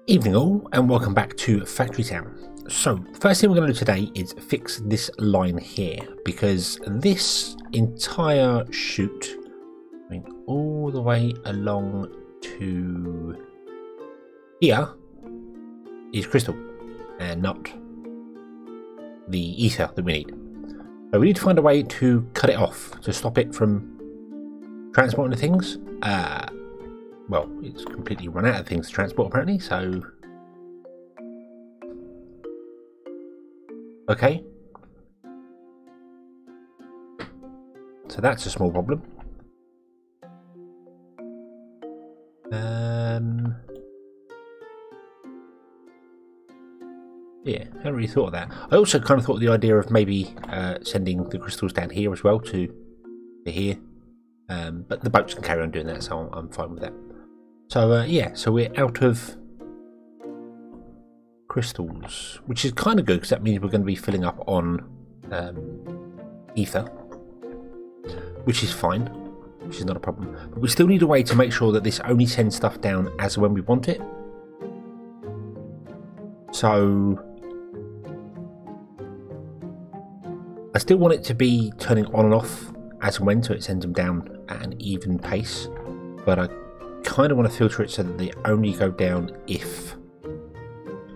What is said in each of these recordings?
Evening all, and welcome back to Factory Town. So, the first thing we're going to do today is fix this line here, because this entire chute, all the way along to here, is crystal, and not the ether that we need. So we need to find a way to cut it off, to stop it from transporting the things. Well, it's completely run out of things to transport apparently, so... Okay. So that's a small problem. Yeah, I hadn't really thought of that. I also kind of thought of the idea of maybe sending the crystals down here as well to here. But the boats can carry on doing that, so I'm fine with that. So yeah, so we're out of crystals, which is kind of good because that means we're going to be filling up on ether, which is fine, which is not a problem. But we still need a way to make sure that this only sends stuff down as when we want it. So I still want it to be turning on and off as and when, so it sends them down at an even pace, but I kind of want to filter it so that they only go down if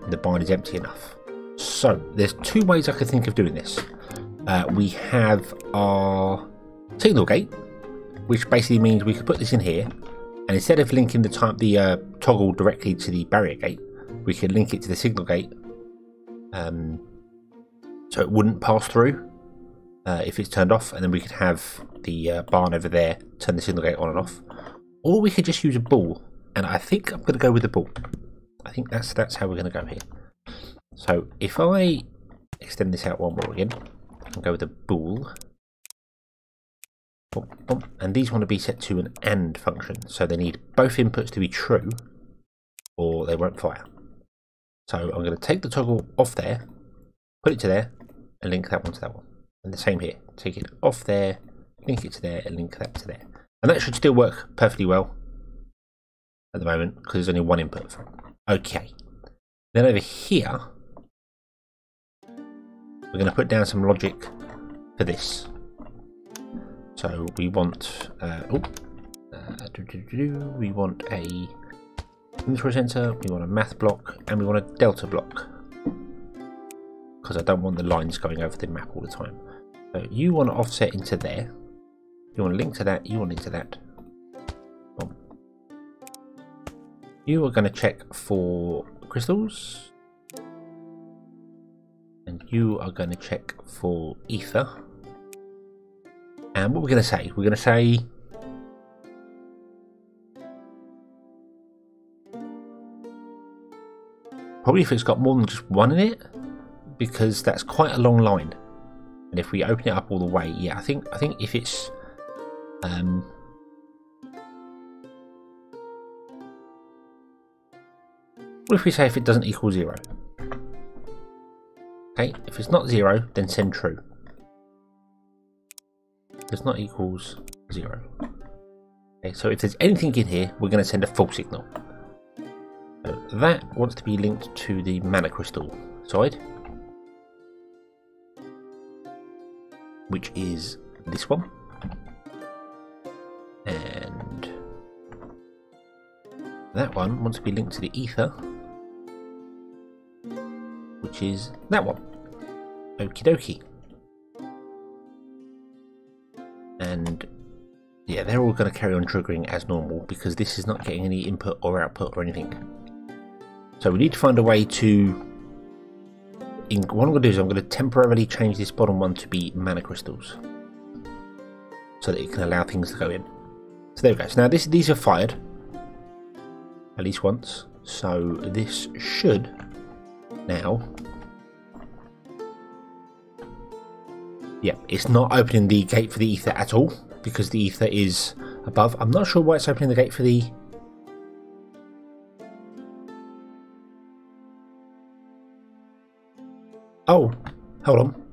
the bind is empty enough. So there's two ways I could think of doing this. We have our signal gate, which basically means we could put this in here, and instead of linking the toggle directly to the barrier gate, we could link it to the signal gate, so it wouldn't pass through if it's turned off, and then we could have the barn over there turn the signal gate on and off. Or we could just use a ball, and I think I'm going to go with the ball. I think that's how we're going to go here. So if I extend this out one more again, I can go with the ball. And these want to be set to an AND function, so they need both inputs to be true, or they won't fire. So I'm going to take the toggle off there, put it to there, and link that one to that one. And the same here, take it off there, link it to there, and link that to there. And that should still work perfectly well at the moment, because there's only one input for it. Okay. Then over here, we're going to put down some logic for this. So we want, we want a inventory sensor, we want a math block, and we want a delta block, because I don't want the lines going over the map all the time. So you want to offset into there. You want to link to that, you want to link to that. Boom. You are going to check for crystals. And you are going to check for ether. And what we're going to say? We're going to say... Probably if it's got more than just one in it, because that's quite a long line. And if we open it up all the way, yeah, I think if it's... what if we say if it doesn't equal 0? Okay, if it's not 0, then send true. Does not equals 0. Okay, so if there's anything in here, we're going to send a false signal. So that wants to be linked to the mana crystal side, which is this one. And that one wants to be linked to the ether, which is that one. Okie dokie. And yeah, they're all going to carry on triggering as normal, because this is not getting any input or output or anything. So we need to find a way to... what I'm going to do is I'm going to temporarily change this bottom one to be mana crystals, so that it can allow things to go in. So there we go. So now these are fired at least once. So this should now... yeah, it's not opening the gate for the ether at all, because the ether is above. I'm not sure why it's opening the gate for the... oh, hold on.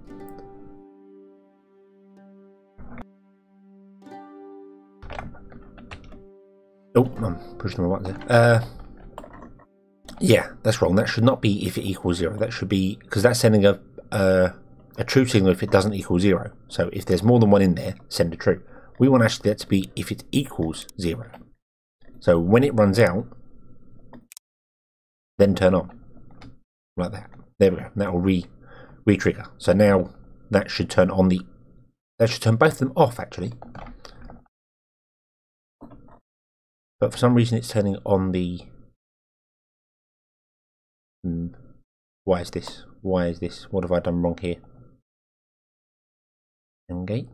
Oh, I'm pushing my button there. Yeah, that's wrong. That should not be if it equals 0. That should be, because that's sending a true signal if it doesn't equal 0. So if there's more than one in there, send a true. We want actually that to be if it equals 0. So when it runs out, then turn on. Like that. There we go. That will re-trigger. So now that should turn on the... That should turn both of them off, actually. But for some reason it's turning on the... Why is this? Why is this? What have I done wrong here? Gate.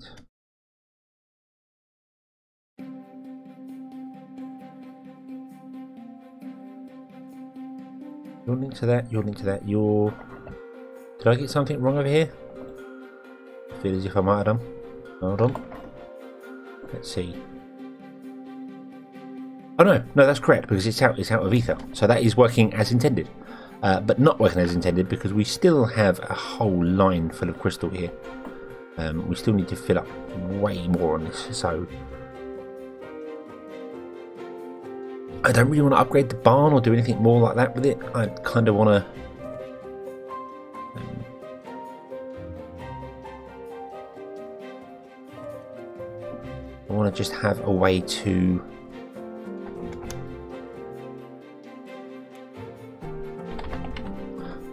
You're linked to that, you're linked to that, you're... Did I get something wrong over here? I feel as if I might have done. Hold on. Let's see. Oh no, that's correct, because it's out of ether. So that is working as intended. But not working as intended because we still have a whole line full of crystal here. We still need to fill up way more on this, so... I don't really want to upgrade the barn or do anything more like that with it. I kind of want to... I want to just have a way to...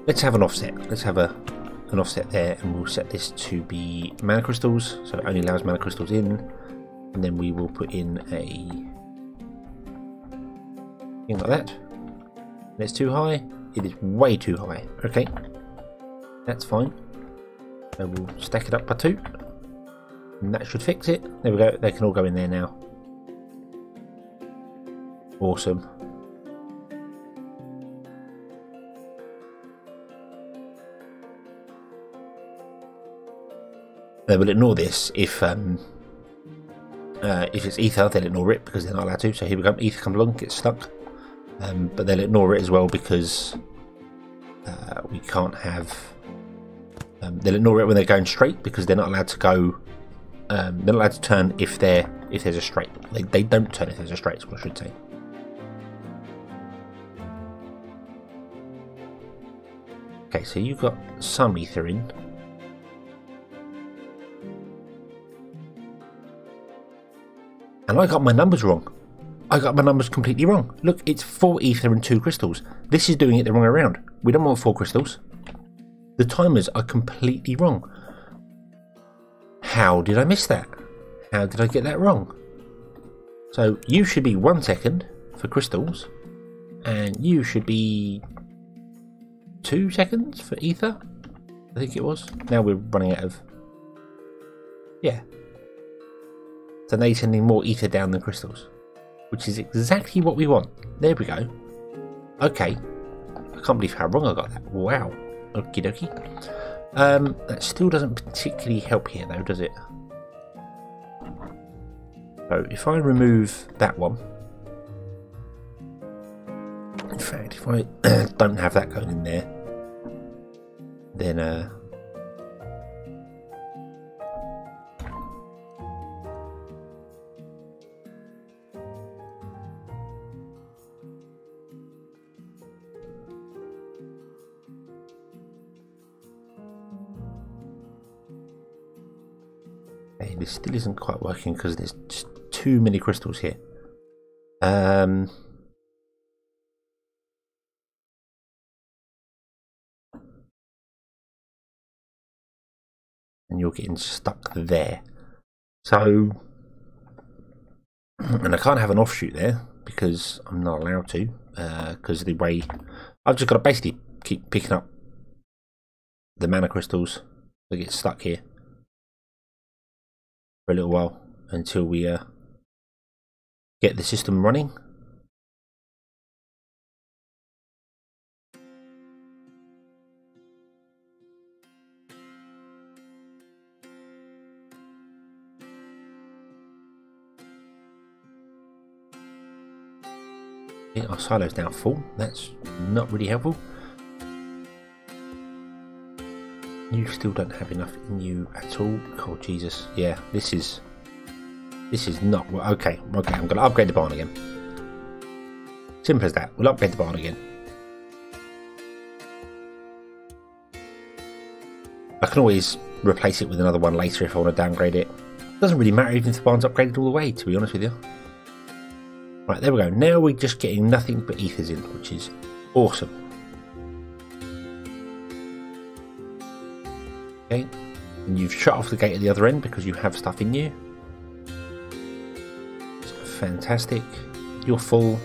Let's have an offset. Let's have an offset there, and we'll set this to be mana crystals, so it only allows mana crystals in. And then we will put in a... thing like that. And it's too high. It is way too high. Okay, that's fine. So we'll stack it up by 2, and that should fix it. There we go. They can all go in there now. Awesome. They will ignore this if it's ether. They'll ignore it because they're not allowed to. So here we go. Ether comes along, gets stuck. But they'll ignore it as well because we can't have... they'll ignore it when they're going straight because they're not allowed to go... they're not allowed to turn if there's a straight. They don't turn if there's a straight, is what I should say. Okay, so you've got some ether in. And I got my numbers wrong. I got my numbers completely wrong. Look, it's 4 ether and 2 crystals. This is doing it the wrong way around. We don't want 4 crystals. The timers are completely wrong. How did I miss that? How did I get that wrong? So you should be 1 second for crystals, and you should be 2 seconds for ether, I think it was. Now we're running out of... Yeah. So now you're sending more ether down than crystals, which is exactly what we want. There we go. Okay. I can't believe how wrong I got that. Wow. Okie dokie. That still doesn't particularly help here though, does it? So if I remove that one... In fact, if I don't have that going in there, then... this still isn't quite working because there's just too many crystals here. And you're getting stuck there. So, and I can't have an offshoot there because I'm not allowed to, because of the way I've just got to basically keep picking up the mana crystals that get stuck here for a little while until we get the system running. Our silo's now full. That's not really helpful. You still don't have enough in you at all. Oh Jesus! Yeah, this is not okay. Okay, I'm going to upgrade the barn again. Simple as that. We'll upgrade the barn again. can always replace it with another one later if I want to downgrade it. Doesn't really matter even if the barn's upgraded all the way, to be honest with you. Right, there we go. Now we're just getting nothing but ethers in, which is awesome. Okay, and you've shut off the gate at the other end because you have stuff in you. It's fantastic. You're full.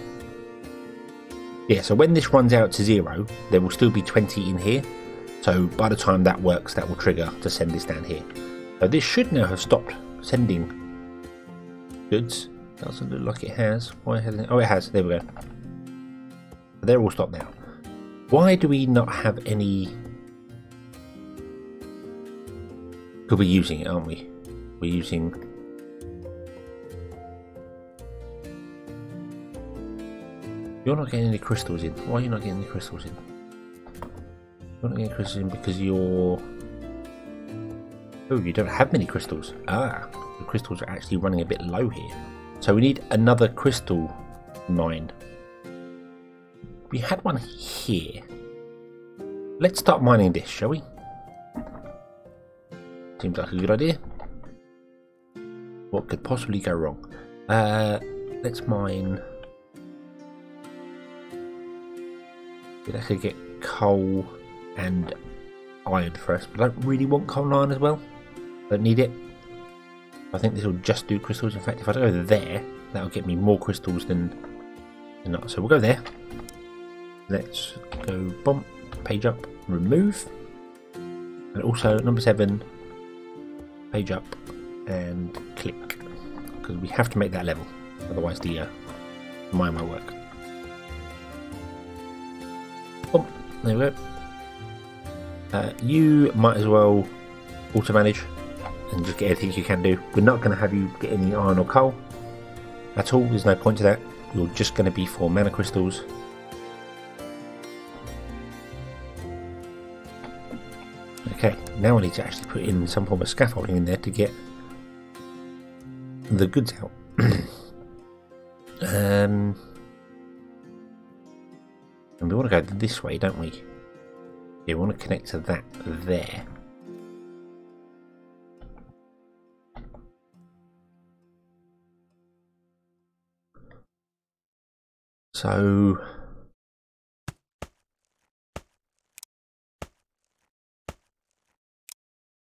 Yeah, so when this runs out to 0, there will still be 20 in here. So by the time that works, that will trigger to send this down here. So this should now have stopped sending goods. Doesn't look like it has. Why hasn't it? Oh, it has. There we go. They're all stopped now. Why do we not have any? Because we're using it, aren't we? We're using. You're not getting any crystals in. Why are you not getting any crystals in? You're not getting crystals in because you're. Oh, you don't have many crystals. Ah, the crystals are actually running a bit low here. So we need another crystal mine. We had one here. Let's start mining this, shall we? Seems like a good idea. What could possibly go wrong? Let's mine. I could get coal and iron first, but I don't really want coal and iron as well. Don't need it. I think this will just do crystals. In fact, if I go there, that'll get me more crystals than not. So we'll go there. Let's go bump, page up, remove. And also number 7, page up and click. Because we have to make that level. Otherwise the mine won't work. Bump, there we go. You might as well auto-manage and just get everything you can do. We're not going to have you get any iron or coal at all. There's no point to that. You're just going to be for mana crystals. Okay, now I need to actually put in some form of scaffolding in there to get the goods out. And we want to go this way, don't we? Yeah, we want to connect to that there. So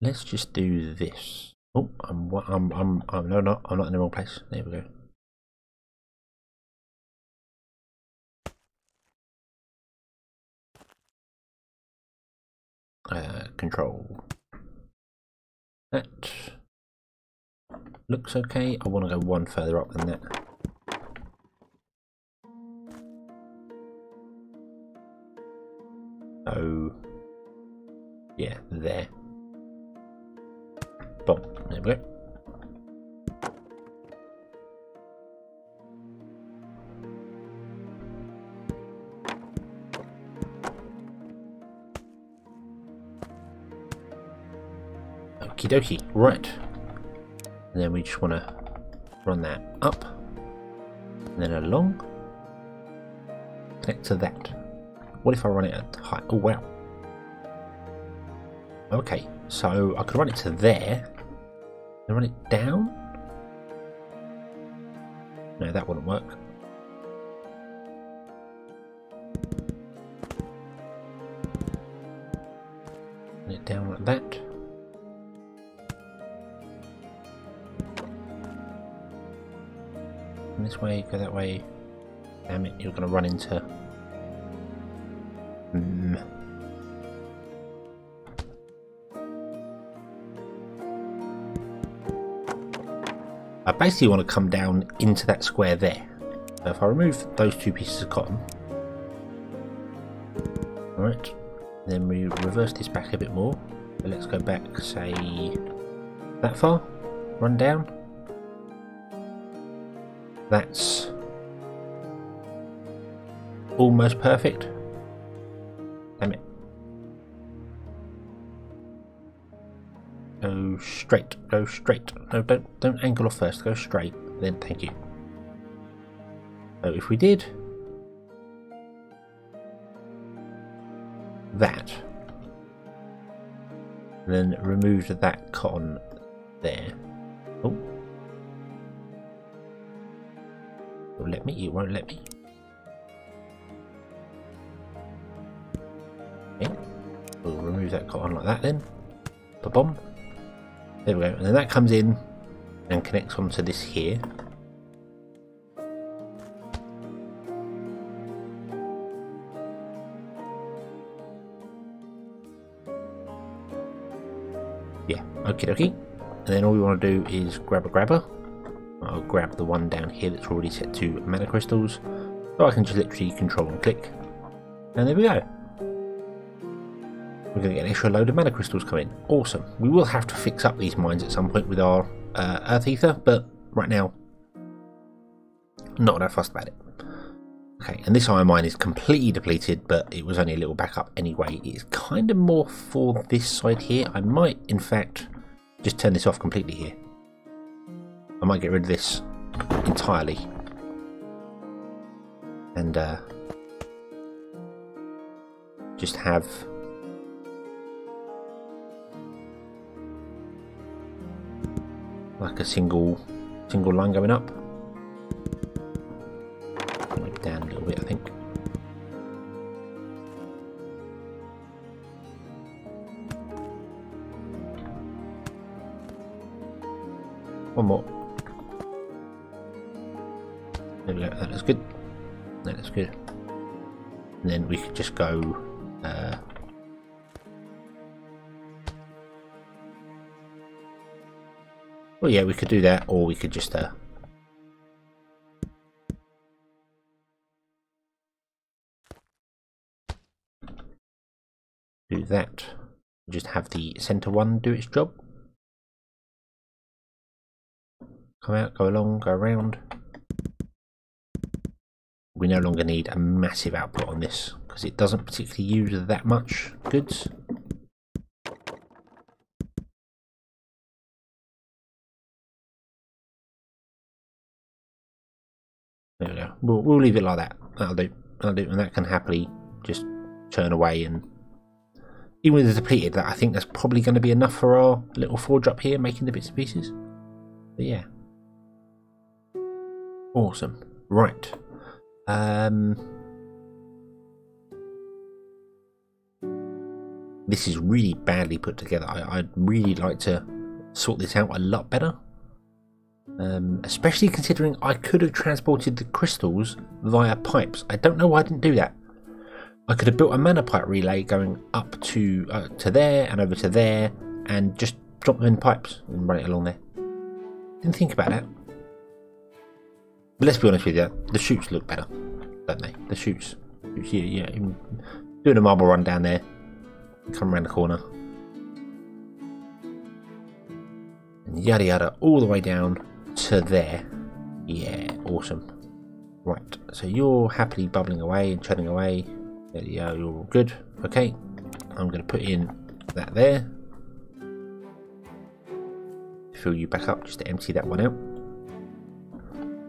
let's just do this. Oh, no, I'm not in the wrong place. There we go. Control. That looks okay. I want to go one further up than that. So yeah, there. Boom. There we go. Okie dokie. Right. And then we just want to run that up. And then along. Connect to that. What if I run it at height? Oh wow. Okay, so I could run it to there. And run it down? No, that wouldn't work. Run it down like that. And this way, go that way. Damn it, you're going to run into... I basically want to come down into that square there. So if I remove those 2 pieces of cotton, alright, then we reverse this back a bit more. So let's go back, say, that far, run down. That's almost perfect. Damn it. Go straight, go straight. No, don't angle off first, go straight, then thank you. So if we did that, and then remove that cotton there. Oh, it'll let me, it won't let me. Okay, we'll remove that cotton like that then. Ba-bom. There we go, and then that comes in and connects onto this here. Yeah, okie dokie. And then all we want to do is grab a grabber. I'll grab the one down here that's already set to mana crystals. So I can just literally control and click. And there we go. We're going to get an extra load of mana crystals coming. Awesome. We will have to fix up these mines at some point with our earth ether, but right now, not that fussed about it. Okay, and this iron mine is completely depleted, but it was only a little backup anyway. It's kind of more for this side here. I might, in fact, just turn this off completely here. I might get rid of this entirely. And just have like a single line going up. Maybe down a little bit, I think. One more. There we go, that looks good. That looks good. And then we could just go well, yeah, we could do that, or we could just do that. Just have the center one do its job. Come out, go along, go around. We no longer need a massive output on this because it doesn't particularly use that much goods. There we go. We'll leave it like that. That'll do. That'll do, and that can happily just churn away. And even with the depleted, that I think that's probably going to be enough for our little forge up here, making the bits and pieces. But yeah, awesome. Right. This is really badly put together. I'd really like to sort this out a lot better. Especially considering I could have transported the crystals via pipes. I don't know why I didn't do that. I could have built a mana pipe relay going up to there and over to there, and just drop them in pipes and run it along there. Didn't think about that. But let's be honest with you, the chutes look better, don't they? The chutes, yeah. Doing a marble run down there, come around the corner, and yada yada, all the way down to there. Yeah, awesome. Right, so you're happily bubbling away and churning away. There you go, you're all good. Okay, I'm going to put in that there. Fill you back up just to empty that one out.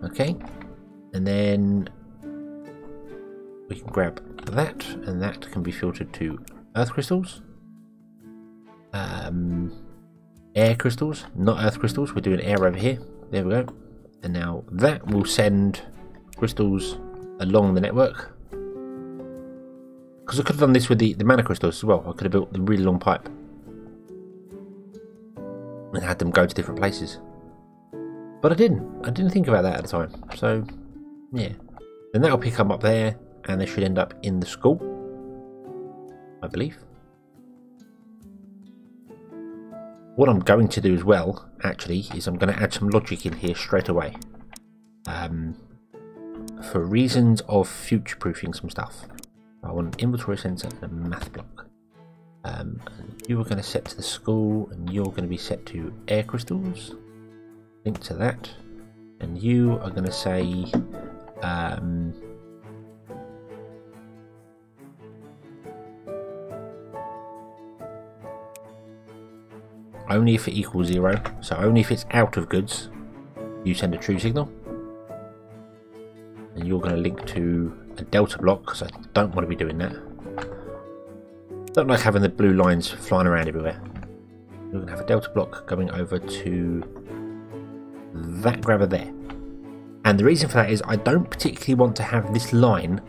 Okay, and then we can grab that, and that can be filtered to earth crystals. Air crystals, not earth crystals. We're doing air over here. There we go. And now that will send crystals along the network. Because I could have done this with the mana crystals as well. I could have built the really long pipe and had them go to different places. But I didn't think about that at the time. So yeah. Then that'll pick up there, and they should end up in the school, I believe. What I'm going to do as well, actually, is I'm going to add some logic in here straight away. For reasons of future-proofing some stuff. I want an inventory sensor and a math block. And you are going to set to the school, and you're going to be set to air crystals. Link to that. And you are going to say... only if it equals 0, so only if it's out of goods, you send a true signal. And you're going to link to a delta block, because I don't want to be doing that. Don't like having the blue lines flying around everywhere. We're going to have a delta block going over to that grabber there. And the reason for that is I don't particularly want to have this line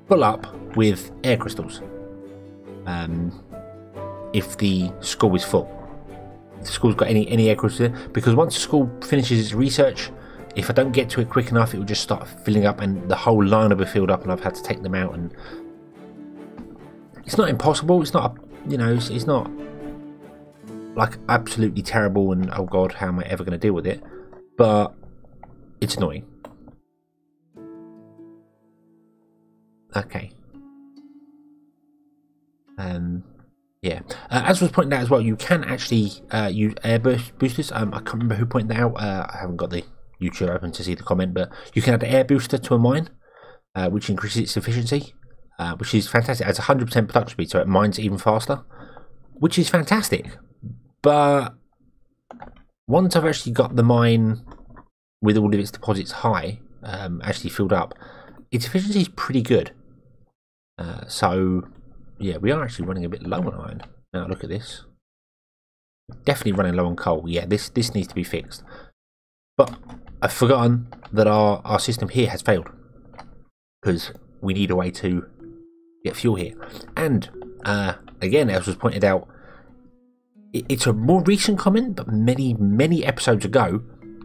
full up with air crystals. If the school is full. If the school's got any air crystals there. Because once the school finishes its research, if I don't get to it quick enough, it will just start filling up and the whole line will be filled up and I've had to take them out. And it's not impossible. It's not, you know, it's not like absolutely terrible and oh god, how am I ever going to deal with it? But it's annoying. Okay. Yeah. As was pointed out as well, you can actually use air boosters. I can't remember who pointed that out. I haven't got the YouTube open to see the comment, but you can add an air booster to a mine, which increases its efficiency, which is fantastic. It has 100% production speed, so it mines even faster, which is fantastic. But once I've actually got the mine with all of its deposits high, actually filled up, its efficiency is pretty good. So yeah, we are actually running a bit low on iron. Now look at this. Definitely running low on coal. Yeah, this needs to be fixed. But I've forgotten that our system here has failed. Because we need a way to get fuel here. And again, as was pointed out, it's a more recent comment, but many episodes ago,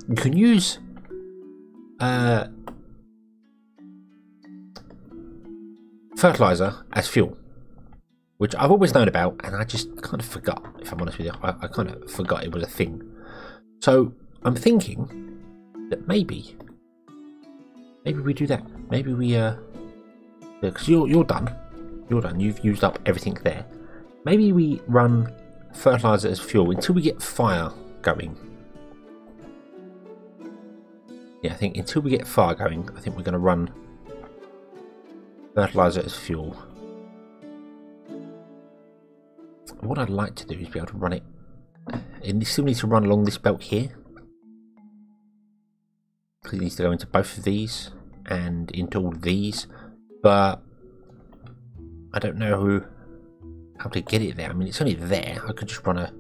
you can use fertilizer as fuel, which I've always known about, and I just kind of forgot, if I'm honest with you. I kind of forgot it was a thing. So I'm thinking that maybe we do that. Maybe we because you're done. You've used up everything there. Maybe we run fertilizer as fuel until we get fire going. Yeah, I think until we get fire going, I think we're going to run fertilizer as fuel. What I'd like to do is be able to run it, and still need to run along this belt here, because it needs to go into both of these and into all of these, but I don't know how to get it there. I mean, it's only there. I could just run a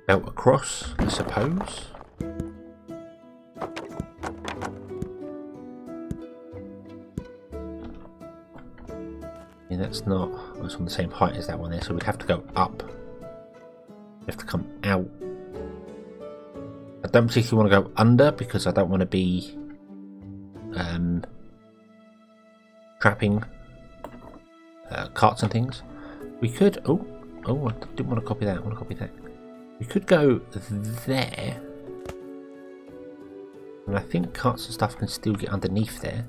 belt across, I suppose. Yeah, that's on the same height as that one there, so we'd have to go up. We have to come out. I don't particularly want to go under because I don't want to be trapping carts and things. We could. Oh, I didn't want to copy that. I want to copy that. We could go there, and I think carts and stuff can still get underneath there.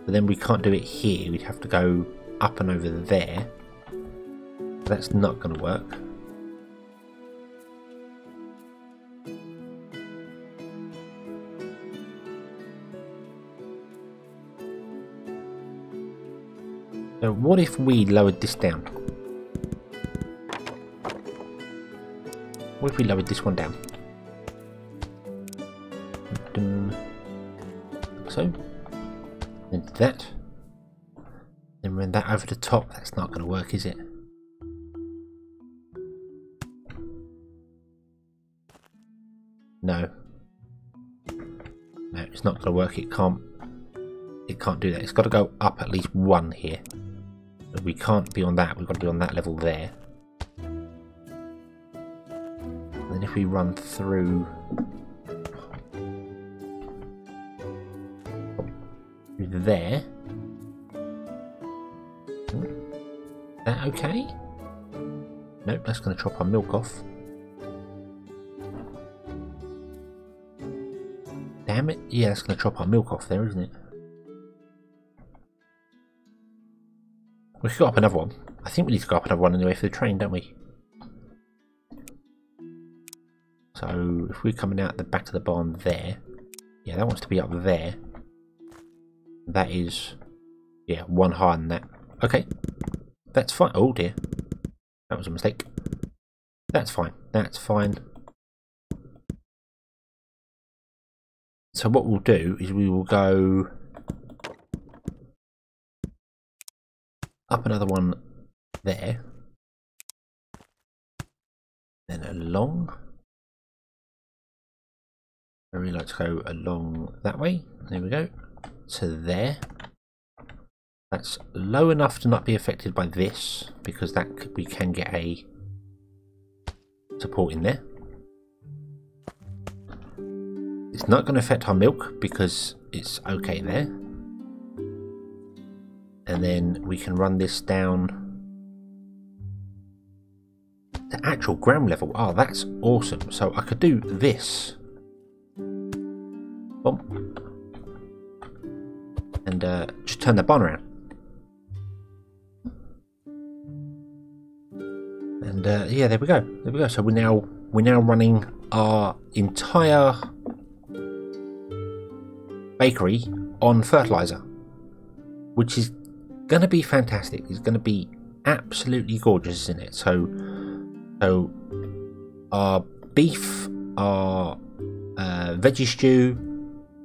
But then we can't do it here. We'd have to go up and over there. That's not going to work. So what if we lowered this down? What if we lowered this one down? So, then that. Then run that over the top. That's not going to work, is it? No. No, it's not going to work. It can't do that. It's got to go up at least one here. But we can't be on that. We've got to be on that level there. And then if we run through there, that okay? Nope, that's going to chop our milk off. Damn it! Yeah, that's going to chop our milk off there, isn't it? We could go up another one. I think we need to go up another one anyway for the train, don't we? So if we're coming out the back of the barn there, yeah, that wants to be up there. That is, yeah, one higher than that. Okay, that's fine. Oh dear, that was a mistake. That's fine. That's fine. So what we'll do is we will go up another one there, then along. I really like to go along that way. There we go. To there. That's low enough to not be affected by this, because we can get a support in there. It's not going to affect our milk because it's okay there. And then we can run this down to actual ground level. Oh, that's awesome. So I could do this. Boom. And just turn the barn around. And yeah, there we go. There we go. So we're now running our entire bakery on fertilizer, which is going to be fantastic. It's going to be absolutely gorgeous, isn't it? So our beef, our veggie stew,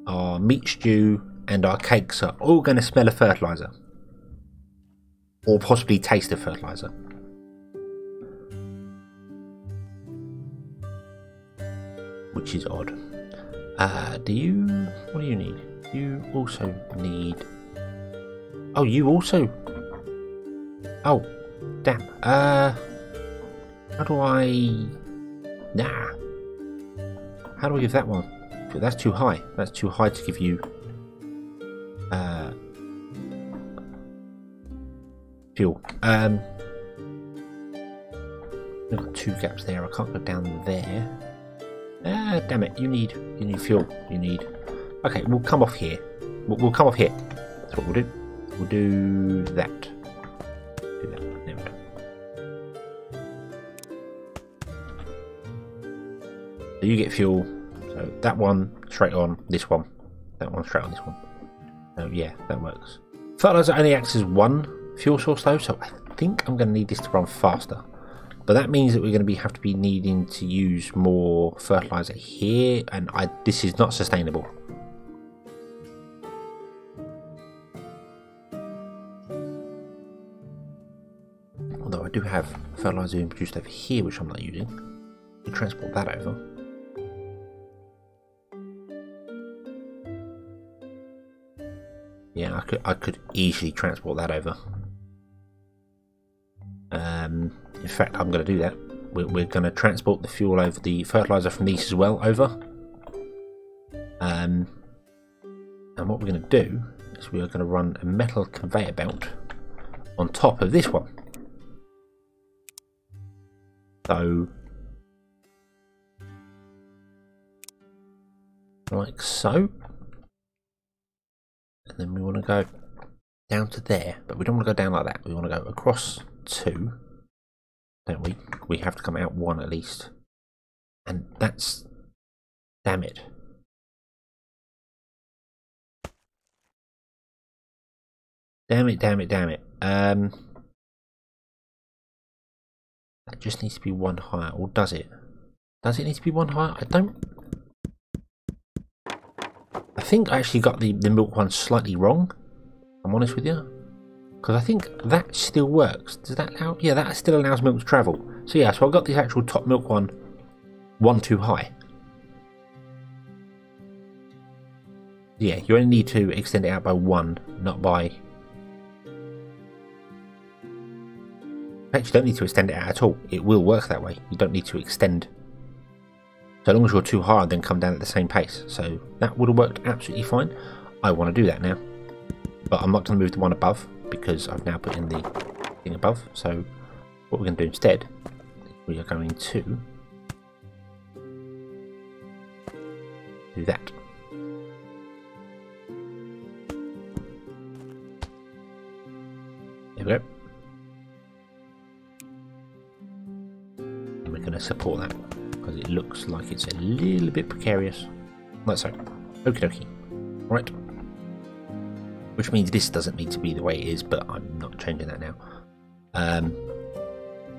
our meat stew, and our cakes are all going to smell of fertilizer, or possibly taste of fertilizer. Which is odd. What do you need? You also need... Oh, you also... Oh, damn. How do I... Nah. How do I give that one? That's too high. That's too high to give you... fuel. I've got two gaps there. I can't go down there. Damn it! You need fuel. You need. Okay, we'll come off here. We'll come off here. That's what we'll do. We'll do that. Do that. There we go. So you get fuel. So that one straight on. This one. That one straight on. This one. So yeah, that works. Fertilizer only acts as one fuel source though, so I think I'm going to need this to run faster. But that means that we're going to have to be needing to use more fertilizer here, and this is not sustainable. Although I do have fertilizer being produced over here, which I'm not using. To transport that over. Yeah, I could easily transport that over. In fact, I'm going to do that. We're going to transport the fuel over, the fertilizer from these as well over. And what we're going to do is we are going to run a metal conveyor belt on top of this one. So, like so. And then we want to go down to there, but we don't want to go down like that. We want to go across two. Don't we? We have to come out one at least. And that's... Damn it. Damn it. That just needs to be one higher, or does it? Does it need to be one higher? I think I actually got the milk one slightly wrong, I'm honest with you. Because I think that still works. Does that allow? Yeah, that still allows milk to travel. So yeah, so I've got this actual top milk one too high. Yeah, you only need to extend it out by one, not by... In fact, you don't need to extend it out at all. It will work that way. You don't need to extend. So long as you're too hard, then come down at the same pace. So that would have worked absolutely fine. I want to do that now. But I'm not going to move the one above, because I've now put in the thing above. So what we're going to do instead, we are going to do that. There we go. And we're going to support that, because it looks like it's a little bit precarious. Like so. Okie dokie. Right. Which means this doesn't need to be the way it is, but I'm not changing that now.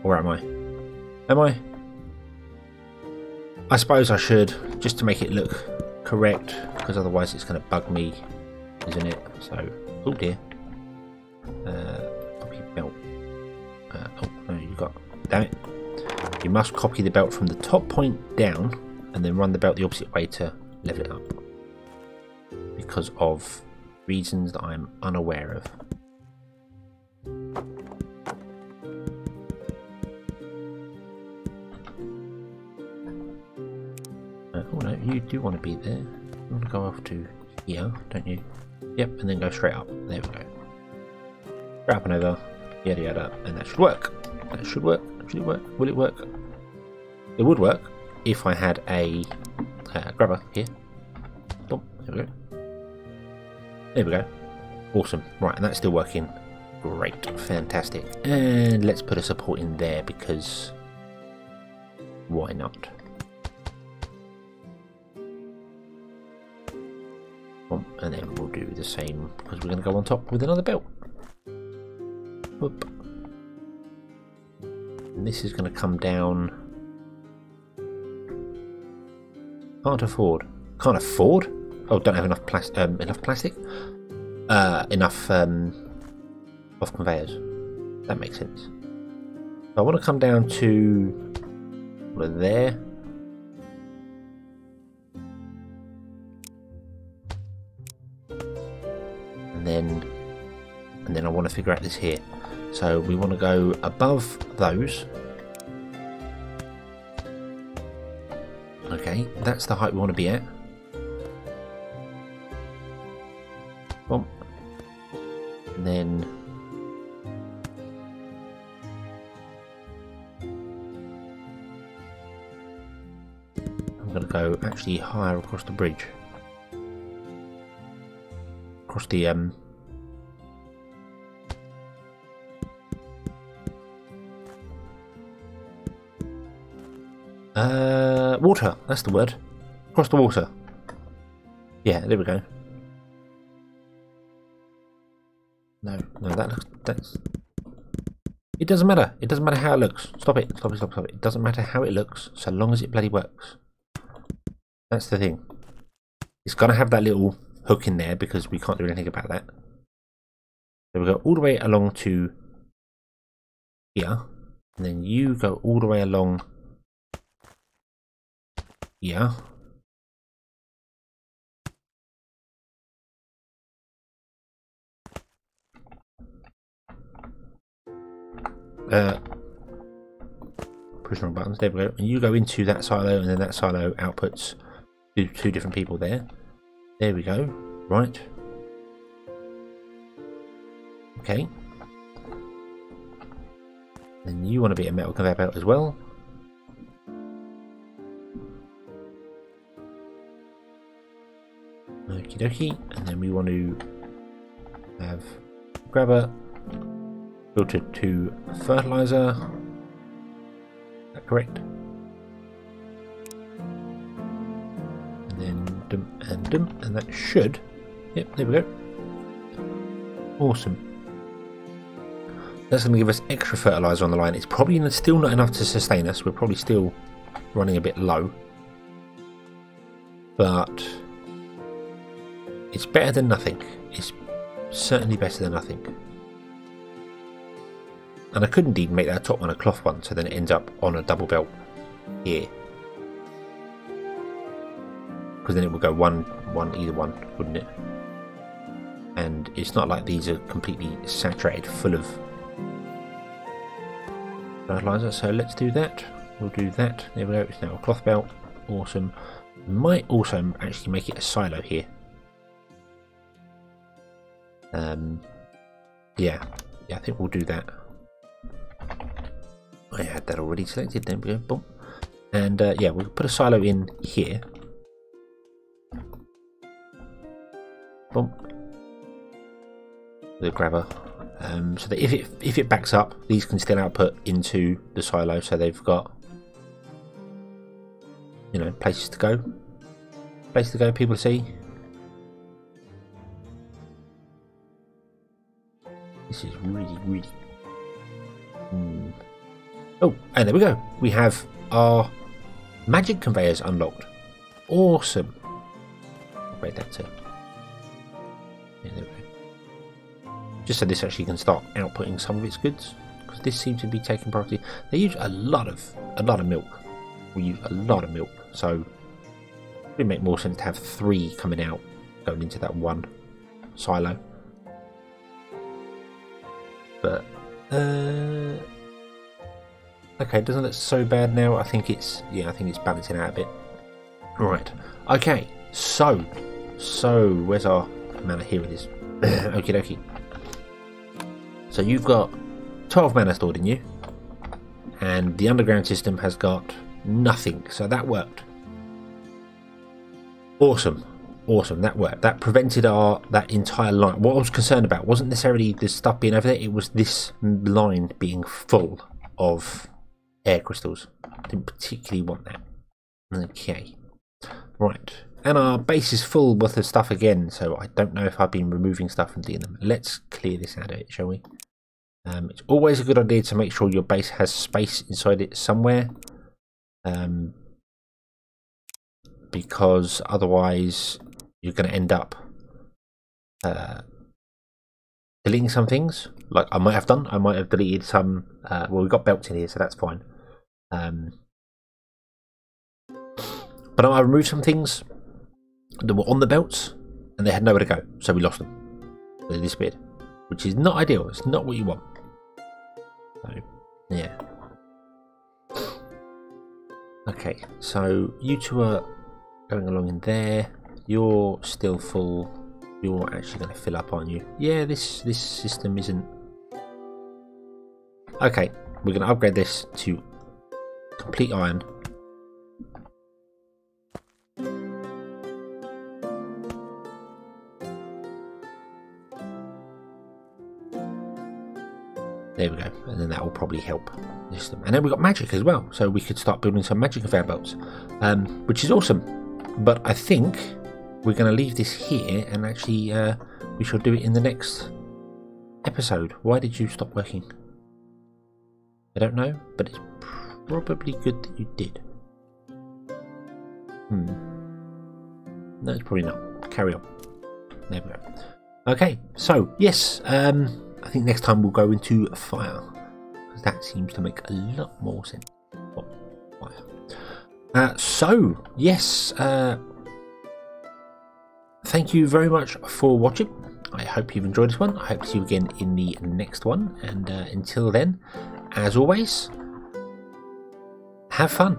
Where am I? Am I? I suppose I should, just to make it look correct, because otherwise it's going to bug me, isn't it? So, oh dear. Copy damn it. You must copy the belt from the top point down and then run the belt the opposite way to level it up. Because of reasons that I'm unaware of. Oh no, you do want to be there. You want to go off to here, don't you? Yep, and then go straight up. There we go. Straight up and over, yada yada, and that should work. That should work. Should it work? Will it work? It would work if I had a grabber here. Boom, there we go. There we go. Awesome. Right, and that's still working. Great. Fantastic. And let's put a support in there because why not? Boom, and then we'll do the same because we're going to go on top with another belt. Whoop. And this is going to come down. Can't afford. Can't afford? Oh, don't have enough plastic. Enough off conveyors. That makes sense. So I want to come down to there. And then I want to figure out this here. So we want to go above those. Okay, that's the height we want to be at. Boom. And then I'm going to go actually higher across the bridge. Across the water, that's the word. Across the water. Yeah, there we go. No, that's... It doesn't matter. It doesn't matter how it looks. Stop it. Stop it, stop it, stop it. It doesn't matter how it looks, so long as it bloody works. That's the thing. It's got to have that little hook in there because we can't do anything about that. So we go all the way along to here, and then you go all the way along here. Push the wrong buttons, there we go. And you go into that silo, and then that silo outputs two different people there. There we go. Right. Okay. Then you want to be a metal conveyor belt as well. Okie dokie. And then we want to have grabber filtered to fertilizer. Is that correct? And then dum, and that should. Yep, there we go. Awesome. That's going to give us extra fertilizer on the line. It's probably still not enough to sustain us. We're probably still running a bit low. But it's better than nothing. It's certainly better than nothing. And I could indeed make that top one a cloth one, so then it ends up on a double belt here. Because then it would go either one, wouldn't it? And it's not like these are completely saturated full of fertilizer, so let's do that. We'll do that. There we go, it's now a cloth belt. Awesome. Might also actually make it a silo here. Yeah, I think we'll do that. I had that already selected, then we go, boom. And yeah, we'll put a silo in here. Boom. The grabber. So that if it backs up, these can still output into the silo, so they've got, you know, places to go. Places to go, people to see. This is really Oh, and there we go. We have our magic conveyors unlocked. Awesome. Wait, that's it. Yeah, there we go. Just so this actually can start outputting some of its goods, because this seems to be taking priority. They use a lot of milk. We use a lot of milk, so it would make more sense to have 3 coming out, going into that one silo. But okay, it doesn't look so bad now. I think it's balancing out a bit. Right. Okay. So where's our mana? Here it is. Okie dokie. So you've got 12 mana stored in you, and the underground system has got nothing. So that worked. Awesome. That worked. That prevented that entire line. What I was concerned about wasn't necessarily the stuff being over there. It was this line being full of air crystals. Didn't particularly want that. Okay. Right. And our base is full with the stuff again, so I don't know if I've been removing stuff and doing them. Let's clear this out of it, shall we? It's always a good idea to make sure your base has space inside it somewhere. Because otherwise you're going to end up deleting some things. Like I might have done. I might have deleted some. Well, we've got belts in here, so that's fine. But I removed some things that were on the belts and they had nowhere to go, so we lost them. They disappeared, which is not ideal. It's not what you want. So yeah. Okay, so you two are going along in there. You're still full. You're actually going to fill up, aren't you? Yeah, this system isn't. Okay, we're going to upgrade this to complete iron. There we go, and then that will probably help the system. And then we've got magic as well, so we could start building some magic conveyor belts, which is awesome. But I think we're going to leave this here, and actually we shall do it in the next episode. Why did you stop working? I don't know, but it's probably good that you did. No, it's probably not. Carry on. There we go. Okay, so yes, I think next time we'll go into fire, because that seems to make a lot more sense. Oh, fire. So yes, thank you very much for watching. I hope you've enjoyed this one. I hope to see you again in the next one, and until then, as always, have fun.